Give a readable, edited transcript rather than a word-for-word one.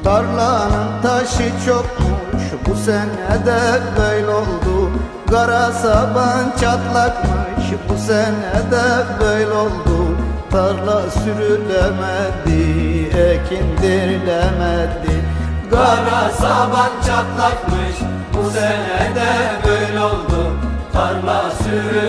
Tarlanın taşı çokmuş, bu sene de böyle oldu. Kara saban çatlakmış, bu sene de böyle oldu. Tarla sürülemedi, ekindirilemedi. Kara saban çatlakmış, bu sene de böyle oldu. Tarla sürülemedi,